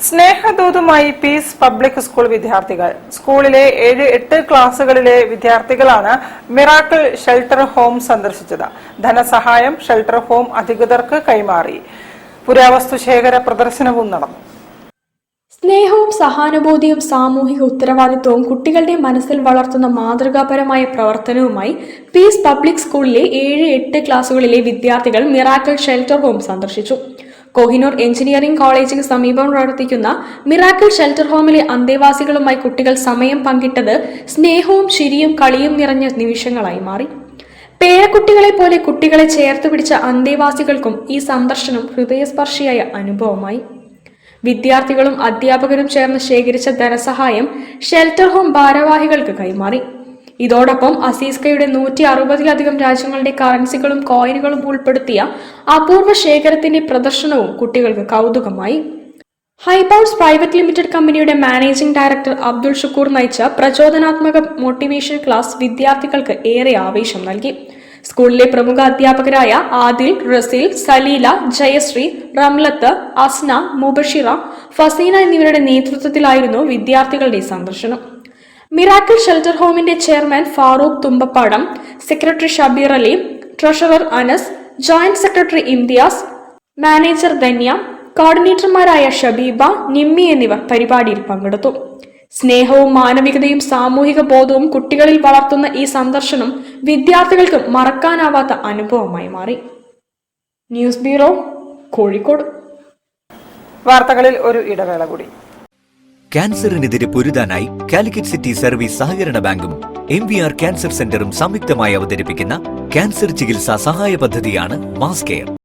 സ്നേഹദൂതുമായി piece public school വിദ്യാർത്ഥികൾ. സ്കൂളിലെ 7-8 ക്ലാസുകളിലെ വിദ്യാർത്ഥികളാണ് മിറാക്കിൾ ഷെൽട്ടർ ഹോം സന്ദർശിച്ചത്. ധനസഹായം ഷെൽട്ടർ ഹോം അധികൃതർക്ക് കൈമാറി. പുരാവസ്തു ശേഖര പ്രദർശനവും നടന്നു. സ്നേഹവും സഹാനുഭൂതിയും സാമൂഹിക ഉത്തരവാദിത്വവും കുട്ടികളുടെ മനസ്സിൽ വളർത്തുന്ന മാതൃകാപരമായ പ്രവർത്തനവുമായി പീസ് പബ്ലിക് സ്കൂളിലെ 7-8 ക്ലാസുകളിലെ വിദ്യാർത്ഥികൾ മിറാക്കിൾ ഷെൽട്ടർ ഹോം സന്ദർശിച്ചു. കോഹിനൂർ എഞ്ചിനീയറിംഗ് കോളേജിന് സമീപം പ്രവർത്തിക്കുന്ന മിറാക്കിൾ ഷെൽട്ടർ ഹോമിലെ അന്തേവാസികളുമായി കുട്ടികൾ സമയം പങ്കിട്ടത് സ്നേഹവും ചിരിയും കളിയും നിറഞ്ഞ നിമിഷങ്ങളായി മാറി. പേരക്കുട്ടികളെ പോലെ കുട്ടികളെ ചേർത്ത് പിടിച്ച അന്തേവാസികൾക്കും ഈ സന്ദർശനം ഹൃദയസ്പർശിയായ അനുഭവമായി. വിദ്യാർത്ഥികളും അധ്യാപകരും ചേർന്ന് ശേഖരിച്ച ധനസഹായം ഷെൽട്ടർ ഹോം ഭാരവാഹികൾക്ക് കൈമാറി. ഇതോടൊപ്പം അസീസ്കയുടെ 160-ലധികം രാജ്യങ്ങളുടെ കറൻസികളും കോയിനുകളും ഉൾപ്പെടുത്തിയ അപൂർവ ശേഖരത്തിന്റെ പ്രദർശനവും കുട്ടികൾക്ക് കൗതുകമായി. ഹൈബൌസ് പ്രൈവറ്റ് ലിമിറ്റഡ് കമ്പനിയുടെ മാനേജിംഗ് ഡയറക്ടർ അബ്ദുൾ ഷുക്കൂർ നയിച്ച പ്രചോദനാത്മക മോട്ടിവേഷൻ ക്ലാസ് വിദ്യാർത്ഥികൾക്ക് ഏറെ ആവേശം നൽകി. സ്കൂളിലെ പ്രമുഖ അധ്യാപകരായ ആദിൽ, റസീൽ, സലീല, ജയശ്രീ, റംലത്ത്, അസ്ന, മുബഷിറ, ഫസീന എന്നിവരുടെ നേതൃത്വത്തിലായിരുന്നു വിദ്യാർത്ഥികളുടെ സന്ദർശനം. മിറാക്കിൾ ഷെൽട്ടർ ഹോമിന്റെ chairman Farooq Thumbappadam, secretary Shabeer Ali, treasurer Anas, joint secretary Imthiyas, manager Dhanya, കോർഡിനേറ്റർമാരായ ഷബീബ, നിമ്മി എന്നിവർ പരിപാടിയിൽ പങ്കെടുത്തു. സ്നേഹവും മാനവികതയും സാമൂഹിക ബോധവും കുട്ടികളിൽ വളർത്തുന്ന ഈ സന്ദർശനം വിദ്യാർത്ഥികൾക്ക് മറക്കാനാവാത്ത അനുഭവമായി മാറി. News bureau, Kozhikode. വാർത്തകളിൽ ഒരു ഇടവേള കൂടി. ക്യാൻസറിനെതിരെ പൊരുതാനായി കാലിക്കറ്റ് സിറ്റി സർവീസ് സഹകരണ ബാങ്കും MVR ക്യാൻസർ സെന്ററും സംയുക്തമായി അവതരിപ്പിക്കുന്ന ക്യാൻസർ ചികിത്സാ സഹായ പദ്ധതിയാണ് മാസ് കെയർ.